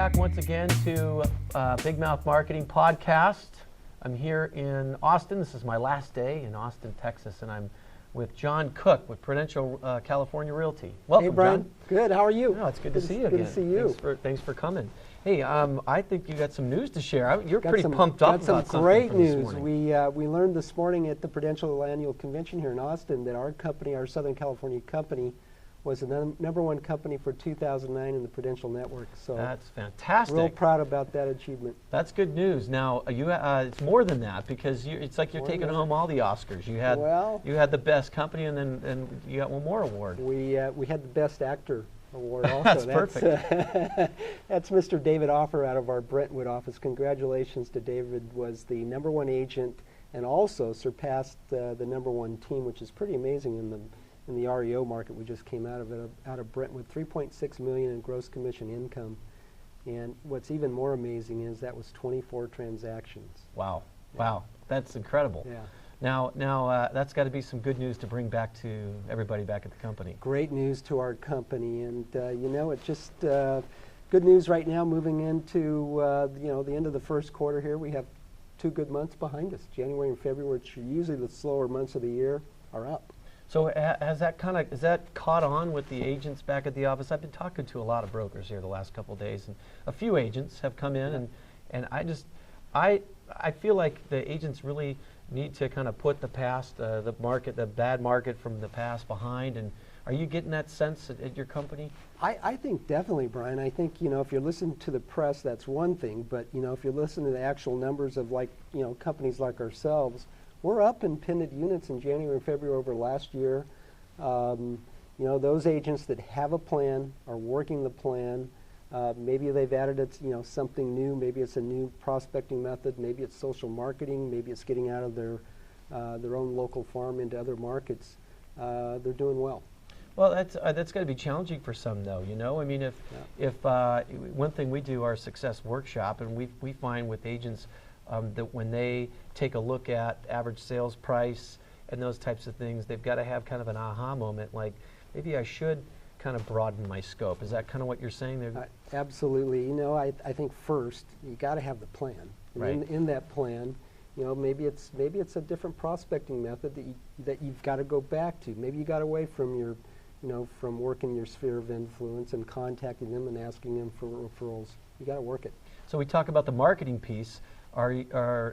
back once again to BigMouth Marketing Podcast. I'm here in Austin. This is my last day in Austin, Texas, and I'm with Jon Cook with Prudential California Realty. Welcome, hey, Brian. John. Good. How are you? No, it's good to see you again. Good to see you. Thanks for coming. Hey, I think you got some news to share. You're pretty pumped up about something great from this news. morning. We learned this morning at the Prudential Annual Convention here in Austin that our company, our Southern California company, was the number one company for 2009 in the Prudential network. So that's fantastic. Real proud about that achievement. That's good news. Now, it's more than that because it's like you're taking home all the Oscars. You had the best company, and then you got one more award. We had the best actor award also. That's perfect. That's Mr. David Offer out of our Brentwood office. Congratulations to David. Was the number one agent and also surpassed the number one team, which is pretty amazing in the REO market. We just came out of Brentwood, $3.6 million in gross commission income. And what's even more amazing is that was 24 transactions. Wow. Yeah. Wow. That's incredible. Yeah. Now that's got to be some good news to bring back to everybody back at the company. Great news to our company, and it's just good news right now moving into the end of the first quarter here. We have 2 good months behind us. January and February, which are usually the slower months of the year, are up. So is that caught on with the agents back at the office? I've been talking to a lot of brokers here the last couple of days, and a few agents have come in, and I feel like the agents really need to kind of put the past, the bad market from the past behind. And are you getting that sense at your company? I think definitely, Brian. I think if you're listening to the press, that's one thing, but if you listen to the actual numbers of companies like ourselves, we're up in pendant units in January and February over last year. Those agents that have a plan are working the plan. Maybe they've added something new. Maybe it's a new prospecting method. Maybe it's social marketing. Maybe it's getting out of their own local farm into other markets. They're doing well. Well, that's got to be challenging for some, though. I mean, if one thing we do our success workshop, and we find with agents that when they take a look at average sales price and those types of things, they've got to have kind of an aha moment, like maybe I should kind of broaden my scope. Is that kind of what you're saying there? Absolutely. I think first you got to have the plan. And right. In that plan, maybe it's a different prospecting method that you've got to go back to. Maybe you got away from your from working your sphere of influence and contacting them and asking them for referrals. You got to work it. So we talk about the marketing piece. How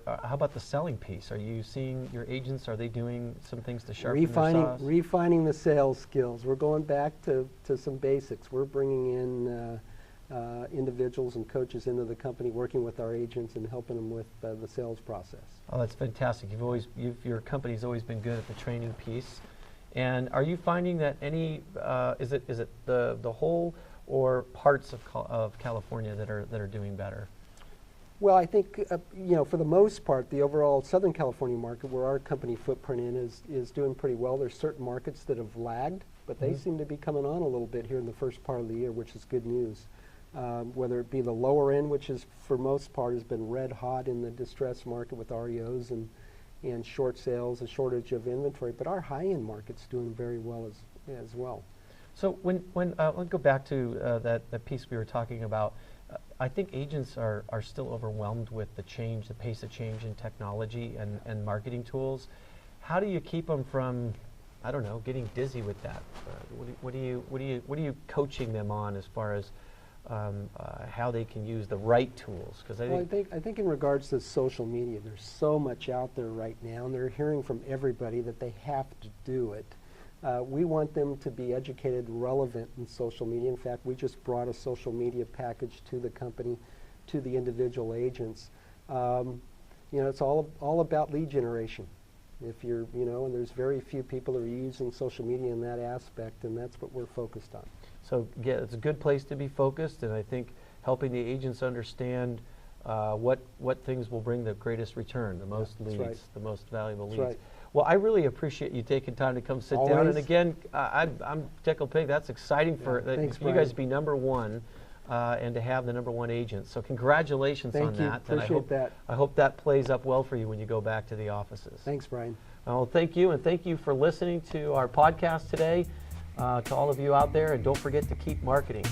about the selling piece? Are you seeing your agents, are they doing some things to sharpen their saws? Refining the sales skills. We're going back to some basics. We're bringing in individuals and coaches into the company, working with our agents and helping them with the sales process. Oh, that's fantastic. Your company's always been good at the training piece. And are you finding that is it the whole or parts of California that are doing better? Well, I think, for the most part, the overall Southern California market, where our company footprint is doing pretty well. There's certain markets that have lagged, but they seem to be coming on a little bit here in the first part of the year, which is good news. Whether it be the lower end, which is, for most part, has been red hot in the distressed market with REOs and short sales, a shortage of inventory, but our high-end market's doing very well as well. So let's go back to that piece we were talking about. I think agents are still overwhelmed with the pace of change in technology and marketing tools. How do you keep them from, I don't know, getting dizzy with that? What are you coaching them on as far as how they can use the right tools? Because I think in regards to social media, there's so much out there right now, and they're hearing from everybody that they have to do it. We want them to be educated, relevant in social media. In fact, we just brought a social media package to the company, to the individual agents. It's all about lead generation. If you're, and there's very few people that are using social media in that aspect, and that's what we're focused on. So yeah, it's a good place to be focused, and I think helping the agents understand what things will bring the greatest return, the most leads, right. the most valuable leads. Right. Well, I really appreciate you taking time to come sit down. And again, I'm tickled pink. That's exciting for you guys to be number one and to have the number one agent. So congratulations on that. Appreciate that. I hope that plays up well for you when you go back to the offices. Thanks, Brian. Well, thank you, and thank you for listening to our podcast today. To all of you out there, and don't forget to keep marketing.